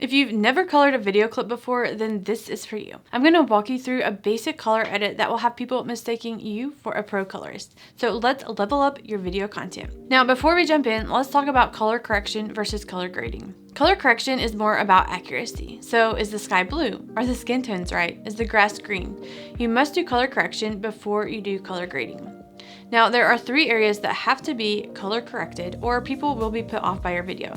If you've never colored a video clip before, then this is for you. I'm going to walk you through a basic color edit that will have people mistaking you for a pro colorist. So let's level up your video content. Now, before we jump in, let's talk about color correction versus color grading. Color correction is more about accuracy. So is the sky blue? Are the skin tones right? Is the grass green? You must do color correction before you do color grading. Now, there are 3 areas that have to be color corrected or people will be put off by your video,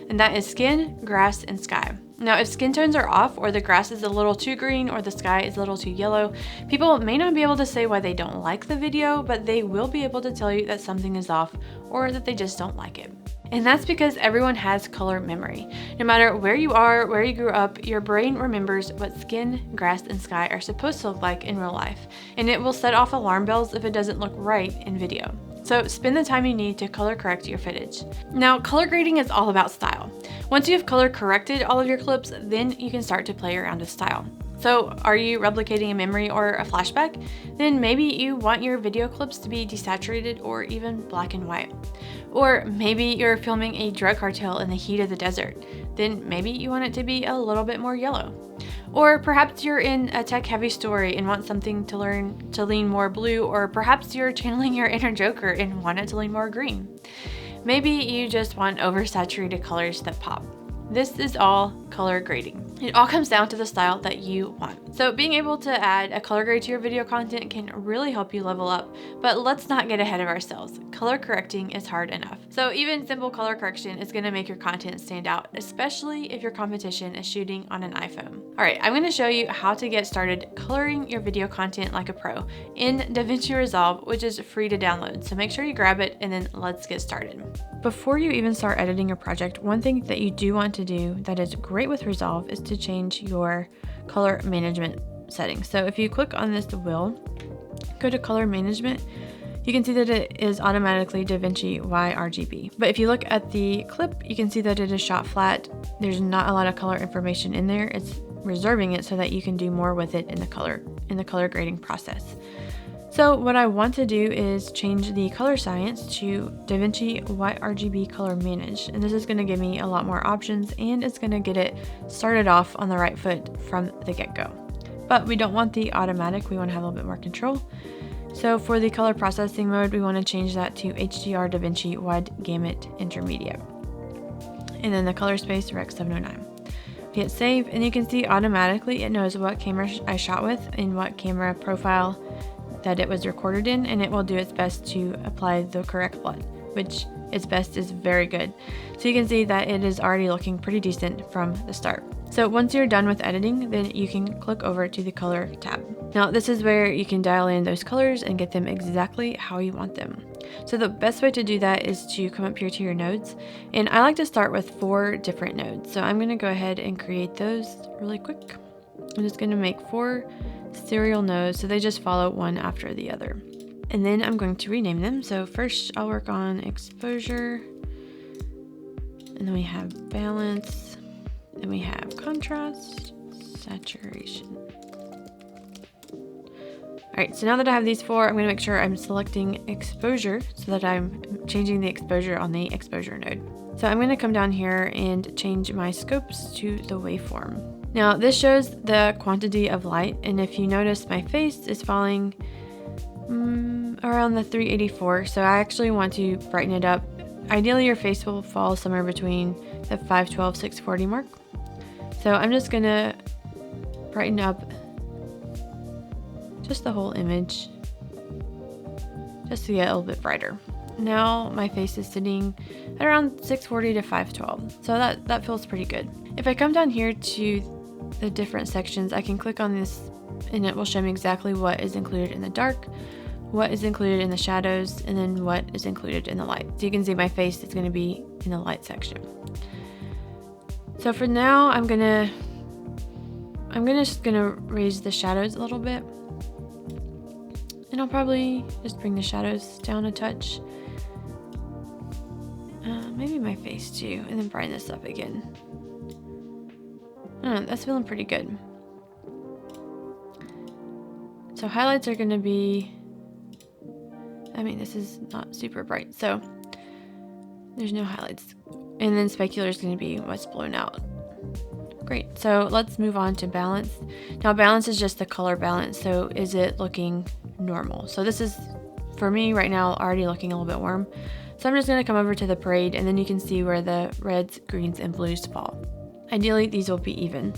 and that is skin, grass, and sky. Now, if skin tones are off or the grass is a little too green or the sky is a little too yellow, people may not be able to say why they don't like the video, but they will be able to tell you that something is off or that they just don't like it. And that's because everyone has color memory. No matter where you are, where you grew up, your brain remembers what skin, grass, and sky are supposed to look like in real life, and it will set off alarm bells if it doesn't look right in video. So spend the time you need to color correct your footage. Now, color grading is all about style. Once you have color corrected all of your clips, then you can start to play around with style. So are you replicating a memory or a flashback? Then maybe you want your video clips to be desaturated or even black and white. Or maybe you're filming a drug cartel in the heat of the desert. Then maybe you want it to be a little bit more yellow. Or perhaps you're in a tech-heavy story and want something to lean more blue, or perhaps you're channeling your inner Joker and want it to lean more green. Maybe you just want oversaturated colors that pop. This is all color grading. It all comes down to the style that you want. So being able to add a color grade to your video content can really help you level up, but let's not get ahead of ourselves. Color correcting is hard enough. So even simple color correction is gonna make your content stand out, especially if your competition is shooting on an iPhone. All right, I'm gonna show you how to get started coloring your video content like a pro in DaVinci Resolve, which is free to download. So make sure you grab it and then let's get started. Before you even start editing your project, one thing that you do want to do that is great with Resolve is to change your color management settings. So if you click on this wheel, go to color management, you can see that it is automatically DaVinci YRGB. But if you look at the clip, you can see that it is shot flat. There's not a lot of color information in there. It's reserving it so that you can do more with it in the color grading process. So what I want to do is change the color science to DaVinci YRGB Color Manage, and this is going to give me a lot more options, and it's going to get it started off on the right foot from the get-go. But we don't want the automatic, we want to have a little bit more control. So for the color processing mode, we want to change that to HDR DaVinci Wide Gamut Intermediate. And then the color space, Rec 709. Hit save, and you can see automatically it knows what camera I shot with and what camera profile that it was recorded in, and it will do its best to apply the correct blend, which its best is very good. So you can see that it is already looking pretty decent from the start. So once you're done with editing, then you can click over to the color tab. Now this is where you can dial in those colors and get them exactly how you want them. So the best way to do that is to come up here to your nodes, and I like to start with 4 different nodes. So I'm going to go ahead and create those really quick. I'm just going to make 4 serial nodes, so they just follow one after the other. And then I'm going to rename them. So first I'll work on exposure, and then we have balance, then we have contrast, saturation. All right, so now that I have these 4, I'm going to make sure I'm selecting exposure so that I'm changing the exposure on the exposure node. So I'm going to come down here and change my scopes to the waveform. Now this shows the quantity of light, and if you notice, my face is falling around the 384, so I actually want to brighten it up. Ideally your face will fall somewhere between the 512, 640 mark. So I'm just gonna brighten up just the whole image just to get a little bit brighter. Now my face is sitting at around 640 to 512, so that feels pretty good. If I come down here to the different sections, I can click on this and it will show me exactly what is included in the dark, what is included in the shadows, and then what is included in the light. So you can see my face is going to be in the light section. So for now, I'm just gonna raise the shadows a little bit, and I'll probably just bring the shadows down a touch. Maybe my face too, and then brighten this up again. That's feeling pretty good. So highlights are going to be, this is not super bright, so there's no highlights. And then specular is going to be what's blown out. Great, so let's move on to balance. Now balance is just the color balance, so is it looking normal? So this is, for me right now, already looking a little bit warm. So I'm just gonna come over to the parade, and then you can see where the reds, greens, and blues fall. Ideally, these will be even.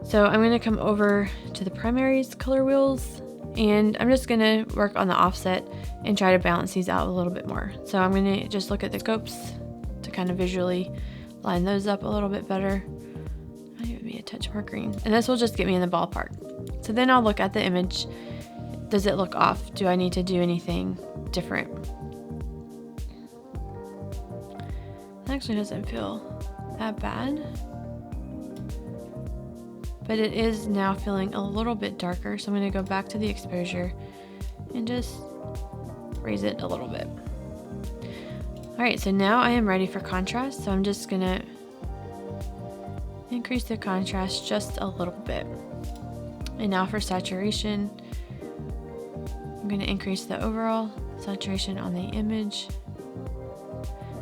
So I'm gonna come over to the primaries color wheels, and I'm just gonna work on the offset and try to balance these out a little bit more. So I'm gonna just look at the scopes to kind of visually line those up a little bit better. Might even be a touch more green. And this will just get me in the ballpark. So then I'll look at the image. Does it look off? Do I need to do anything different? It actually doesn't feel that bad. But it is now feeling a little bit darker. So I'm gonna go back to the exposure and just raise it a little bit. All right, so now I am ready for contrast. So I'm just gonna increase the contrast just a little bit. And now for saturation, I'm gonna increase the overall saturation on the image.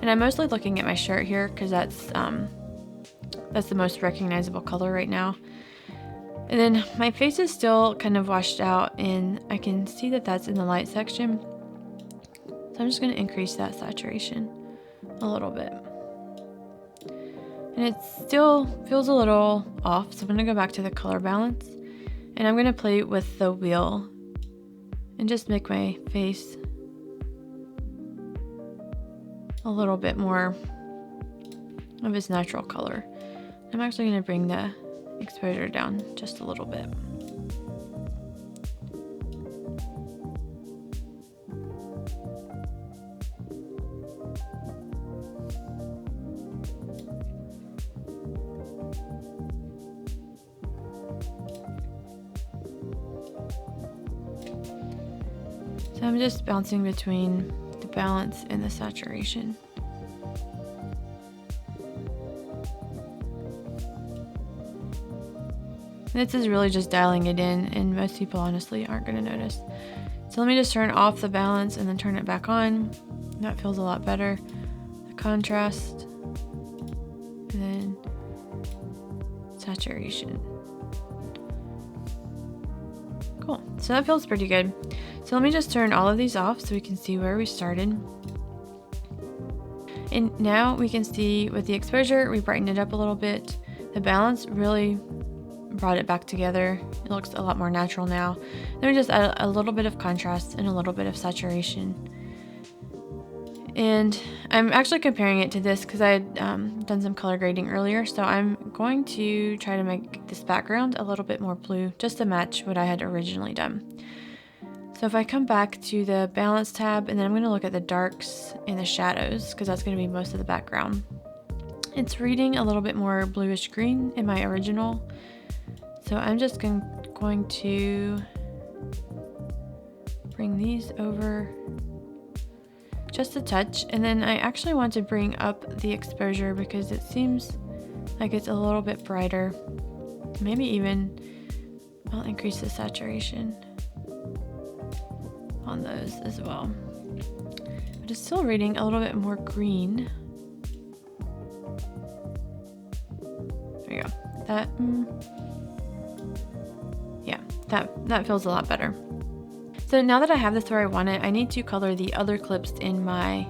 And I'm mostly looking at my shirt here because that's the most recognizable color right now. And then my face is still kind of washed out, and I can see that that's in the light section. So I'm just gonna increase that saturation a little bit. And it still feels a little off, so I'm gonna go back to the color balance, and I'm gonna play with the wheel and just make my face a little bit more of its natural color. I'm actually gonna bring the exposure down just a little bit. So I'm just bouncing between the balance and the saturation. This is really just dialing it in, and most people honestly aren't going to notice. So let me just turn off the balance and then turn it back on. That feels a lot better. The contrast, and then saturation. Cool, so that feels pretty good. So let me just turn all of these off so we can see where we started. And now we can see with the exposure, we brightened it up a little bit. The balance really brought it back together. It looks a lot more natural now. Then we just add a little bit of contrast and a little bit of saturation. And I'm actually comparing it to this because I had done some color grading earlier. So I'm going to try to make this background a little bit more blue just to match what I had originally done. So if I come back to the balance tab, and then I'm going to look at the darks and the shadows because that's going to be most of the background. It's reading a little bit more bluish green in my original. So I'm just going to bring these over just a touch, and then I actually want to bring up the exposure because it seems like it's a little bit brighter. Maybe even I'll increase the saturation on those as well. But it's still reading a little bit more green. There you go. That yeah, that feels a lot better. So now that I have this where I want it, I need to color the other clips in my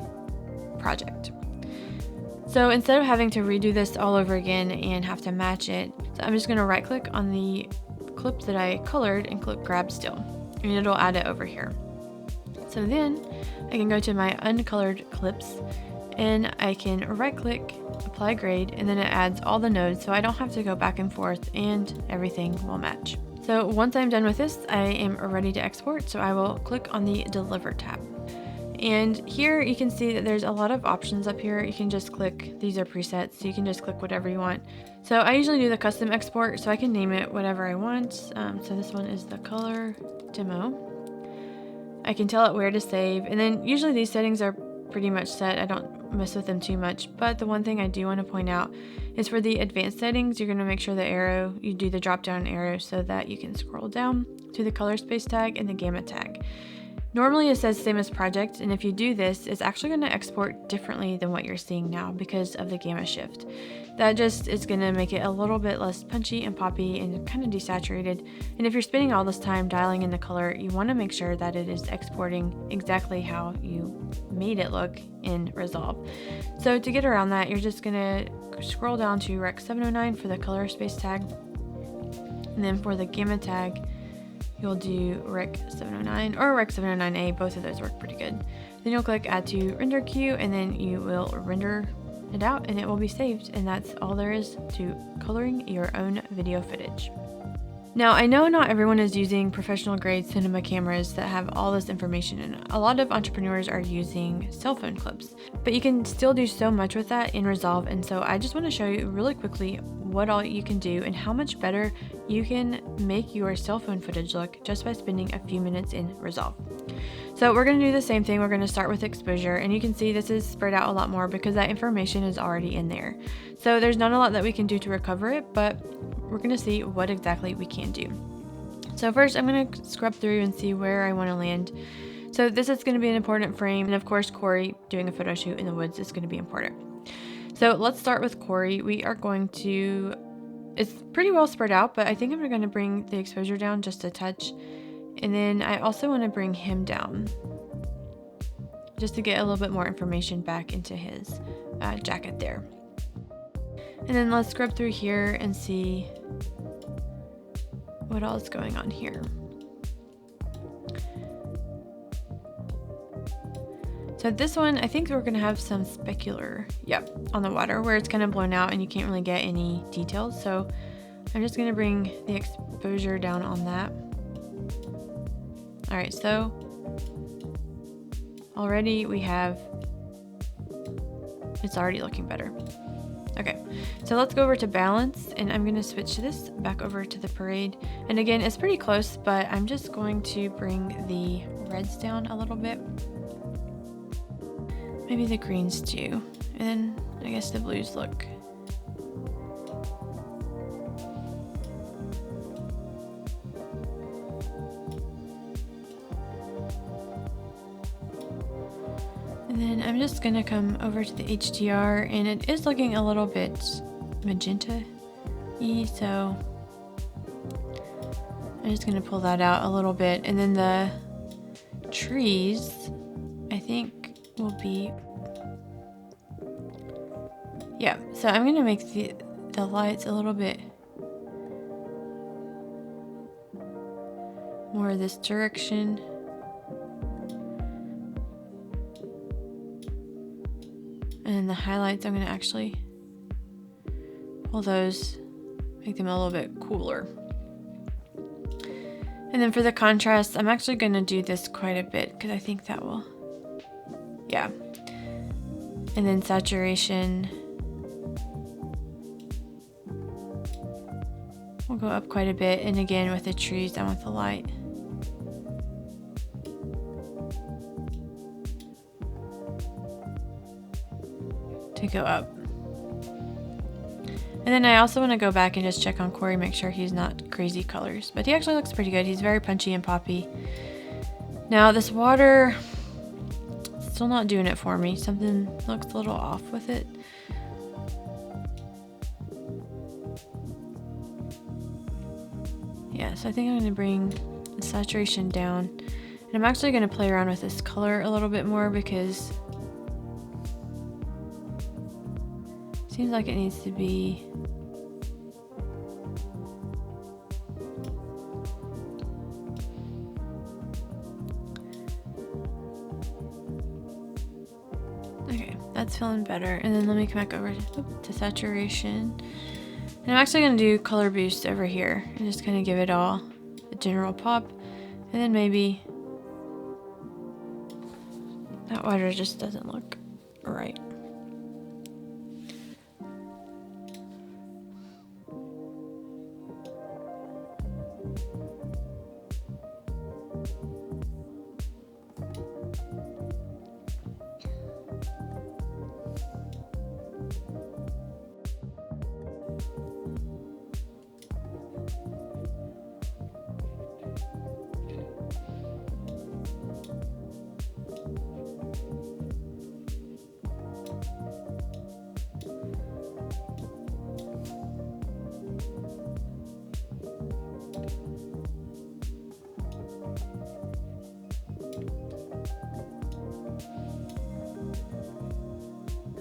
project. So instead of having to redo this all over again and have to match it, I'm just gonna right click on the clip that I colored and click grab still, and it'll add it over here. So then I can go to my uncolored clips and I can right click, apply grade, and then it adds all the nodes so I don't have to go back and forth and everything will match. So once I'm done with this, I am ready to export. So I will click on the Deliver tab. And here you can see that there's a lot of options up here. You can just click, these are presets, so you can just click whatever you want. So I usually do the custom export, so I can name it whatever I want. So this one is the color demo. I can tell it where to save, and then usually these settings are pretty much set. I don't mess with them too much, but the one thing I do want to point out is for the advanced settings, you're going to make sure the arrow, you do the drop down arrow so that you can scroll down to the color space tag and the gamma tag. Normally it says same as project, and if you do this, it's actually going to export differently than what you're seeing now because of the gamma shift. That just is going to make it a little bit less punchy and poppy and kind of desaturated. And if you're spending all this time dialing in the color, you want to make sure that it is exporting exactly how you made it look in Resolve. So to get around that, you're just going to scroll down to Rec 709 for the color space tag. And then for the gamma tag, you'll do Rec 709 or Rec 709A, both of those work pretty good. Then you'll click add to render queue, and then you will render it out and it will be saved. And that's all there is to coloring your own video footage. Now, I know not everyone is using professional grade cinema cameras that have all this information, and a lot of entrepreneurs are using cell phone clips, but you can still do so much with that in Resolve. And so I just want to show you really quickly what all you can do and how much better you can make your cell phone footage look just by spending a few minutes in Resolve. So we're going to do the same thing. We're going to start with exposure, and you can see this is spread out a lot more because that information is already in there. So there's not a lot that we can do to recover it, but we're going to see what exactly we can do. So first I'm going to scrub through and see where I want to land. So this is going to be an important frame, and of course Corey doing a photo shoot in the woods is going to be important. So let's start with Corey. We are going to, it's pretty well spread out, but I think I'm going to bring the exposure down just a touch. And then I also want to bring him down just to get a little bit more information back into his jacket there. And then let's scrub through here and see what else is going on here. So this one, I think we're going to have some specular, on the water where it's kind of blown out and you can't really get any details. So I'm just going to bring the exposure down on that. All right, so already we have, it's already looking better. Okay, so let's go over to balance, and I'm going to switch this back over to the parade. And again, it's pretty close, but I'm just going to bring the reds down a little bit. Maybe the greens too. And then I guess the blues look. And then I'm just going to come over to the HDR, and it is looking a little bit magenta-y, so I'm just going to pull that out a little bit. And then the trees, I think, will be, so I'm going to make the lights a little bit more this direction. And the highlights, I'm going to actually pull those, make them a little bit cooler. And then for the contrast, I'm actually going to do this quite a bit because I think that will, And then saturation, we'll go up quite a bit. And again, with the trees, I want the light to go up. And then I also want to go back and just check on Corey, make sure he's not crazy colors, but he actually looks pretty good. He's very punchy and poppy. Now this water, still not doing it for me. Something looks a little off with it. So I think I'm going to bring the saturation down, and I'm actually going to play around with this color a little bit more because it seems like it needs to be okay. That's feeling better. And then let me come back over to saturation. And I'm actually going to do color boost over here and just kind of give it all a general pop. And then maybe that water just doesn't look right.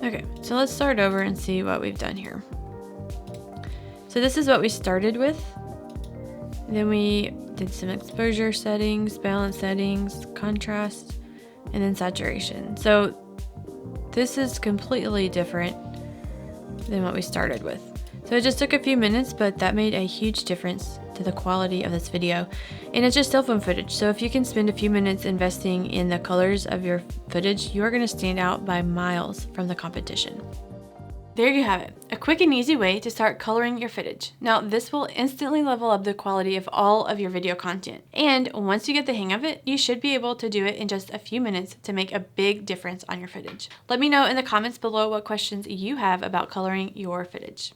Okay, so let's start over and see what we've done here. So this is what we started with. Then we did some exposure settings, balance settings, contrast, and then saturation. So this is completely different than what we started with. So it just took a few minutes, but that made a huge difference to the quality of this video. And it's just cell phone footage. So if you can spend a few minutes investing in the colors of your footage, you are going to stand out by miles from the competition. There you have it, a quick and easy way to start coloring your footage. Now this will instantly level up the quality of all of your video content. And once you get the hang of it, you should be able to do it in just a few minutes to make a big difference on your footage. Let me know in the comments below what questions you have about coloring your footage.